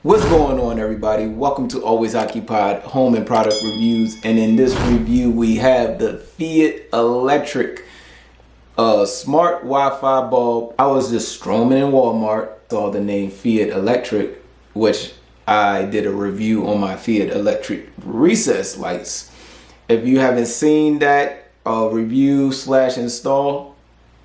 What's going on, everybody? Welcome to Always Occupied Home and Product Reviews. And in this review, we have the Feit electric smart Wi-Fi bulb. I was just stromming in Walmart, saw the name Feit electric, which I did a review on my Feit electric recess lights. If you haven't seen that review / install,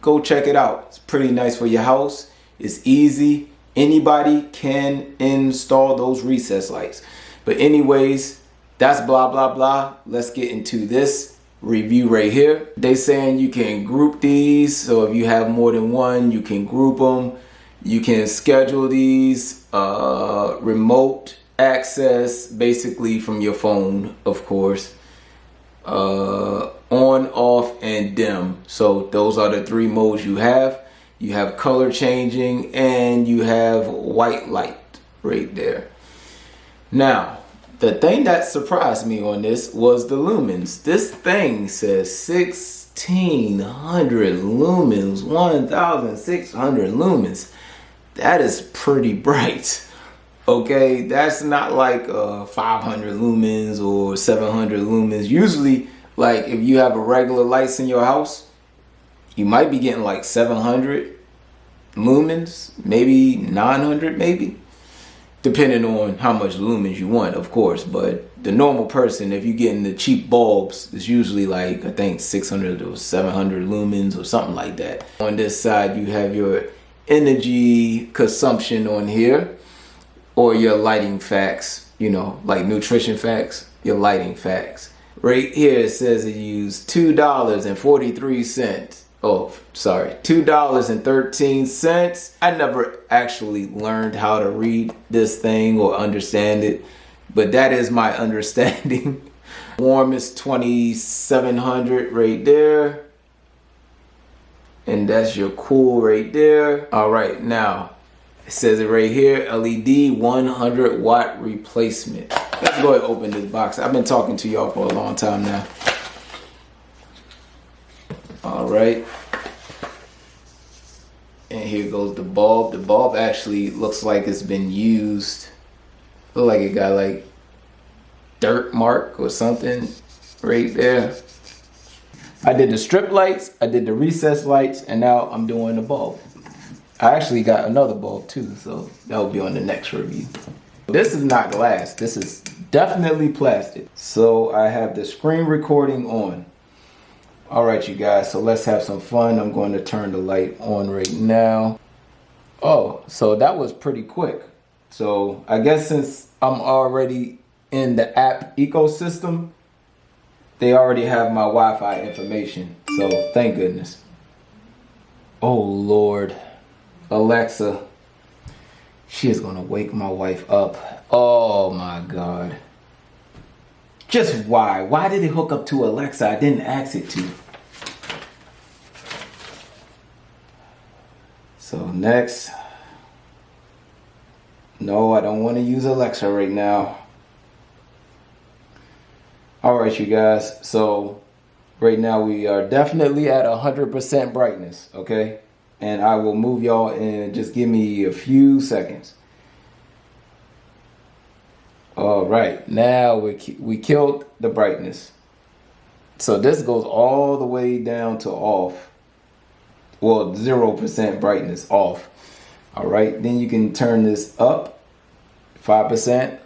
go check it out. It's pretty nice for your house. It's easy. Anybody can install those recess lights. But anyways, that's blah blah blah. Let's get into this review right here. They saying you can group these, so if you have more than one, you can group them. You can schedule these remote access, basically from your phone, of course. On, off, and dim. So those are the three modes you have. You have color changing and you have white light right there. Now, the thing that surprised me on this was the lumens. This thing says 1600 lumens, 1600 lumens. That is pretty bright. Okay, that's not like 500 lumens or 700 lumens. Usually, like if you have a regular lights in your house, you might be getting like 700 lumens, maybe 900, maybe, depending on how much lumens you want, of course. But the normal person, if you're getting the cheap bulbs, it's usually like, I think 600 or 700 lumens or something like that. On this side, you have your energy consumption on here, or your lighting facts, you know, like nutrition facts, your lighting facts. Right here it says it used $2.43. Oh, sorry, $2.13. I never actually learned how to read this thing or understand it, but that is my understanding. Warm is 2700 right there. And that's your cool right there. All right, now it says it right here, LED 100 watt replacement. Let's go ahead and open this box. I've been talking to y'all for a long time now. All right. And here goes the bulb. The bulb actually looks like it's been used. Look like it got like dirt mark or something right there. I did the strip lights, I did the recess lights, and now I'm doing the bulb. I actually got another bulb too, so that will be on the next review. This is not glass. This is definitely plastic. So I have the screen recording on. All right, you guys, so let's have some fun. I'm going to turn the light on right now. Oh, so that was pretty quick. So I guess since I'm already in the app ecosystem, they already have my Wi-Fi information. So thank goodness. Oh, Lord. Alexa. She is going to wake my wife up. Oh, my God. Just why? Why did it hook up to Alexa? I didn't ask it to. So next. No, I don't want to use Alexa right now. All right, you guys. So right now we are definitely at 100% brightness, okay? And I will move y'all in. Just give me a few seconds. All right, now we killed the brightness. So this goes all the way down to off. Well, 0% brightness off. All right, then you can turn this up 5%.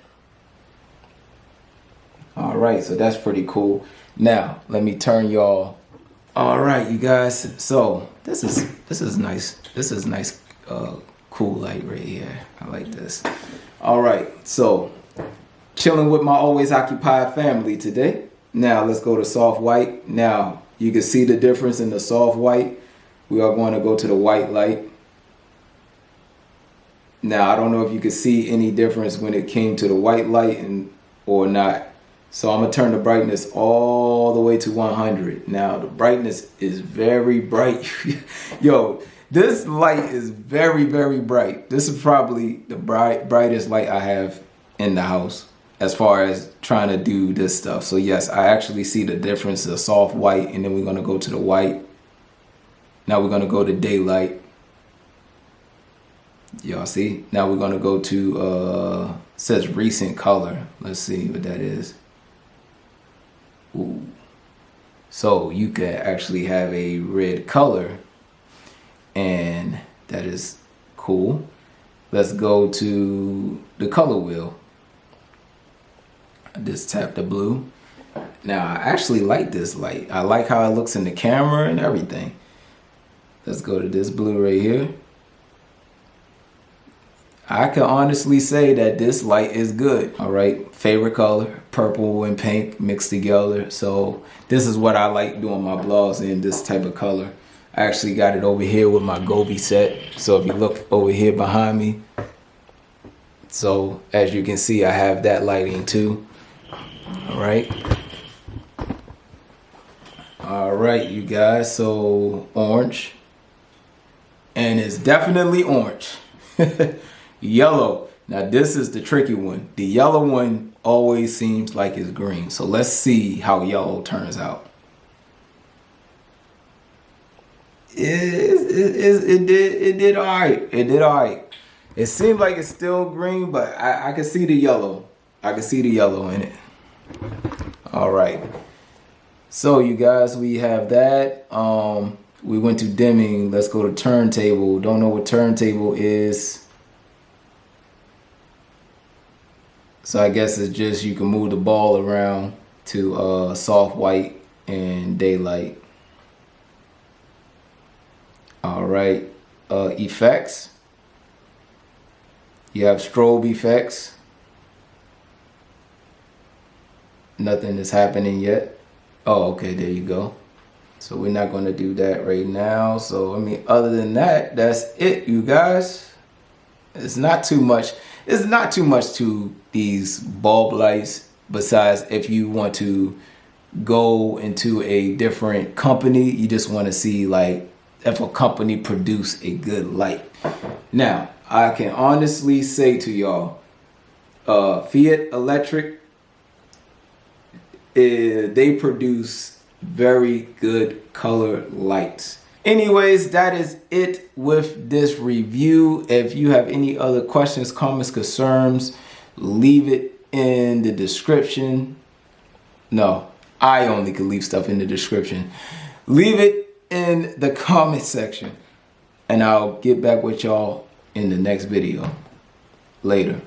All right, so that's pretty cool. Now let me turn y'all. All right, you guys. So this is nice. This is nice, cool light right here. I like this. All right, so chilling with my Always Occupied family today. Now let's go to soft white. Now you can see the difference in the soft white. We are going to go to the white light. Now I don't know if you can see any difference when it came to the white light or not. So I'm gonna turn the brightness all the way to 100. Now the brightness is very bright. Yo, this light is very, very bright. This is probably the brightest light I have in the house as far as trying to do this stuff. So yes, I actually see the difference, the soft white, and then we're gonna go to the white. Now we're gonna go to daylight. Y'all see? Now we're gonna go to says recent color. Let's see what that is. Ooh. So you can actually have a red color, and that is cool. Let's go to the color wheel. I just tap the blue. Now I actually like this light. I like how it looks in the camera and everything. Let's go to this blue right here. I can honestly say that this light is good. All right, favorite color, purple and pink mixed together. So this is what I like doing my blogs in, this type of color. I actually got it over here with my Gobi set. So if you look over here behind me, so as you can see, I have that lighting too. All right. All right, you guys, so orange. And it's definitely orange. Yellow. Now this is the tricky one. The yellow one always seems like it's green. So let's see how yellow turns out. It did all right. It did all right. It seems like it's still green, but I can see the yellow. I can see the yellow in it. All right. So you guys, we have that. We went to dimming. Let's go to turntable. Don't know what turntable is. So I guess it's just you can move the ball around to soft white and daylight. All right. Effects. You have strobe effects. Nothing is happening yet. Oh, okay, there you go. So we're not going to do that right now. So, I mean, other than that, that's it, you guys. It's not too much. It's not too much to these bulb lights, besides if you want to go into a different company, you just want to see like if a company produce a good light. Now, I can honestly say to y'all, Feit Electric, they produce very good color lights. Anyways, that is it with this review. If you have any other questions, comments, concerns, leave it in the description. No, I only can leave stuff in the description. Leave it in the comment section, and I'll get back with y'all in the next video. Later.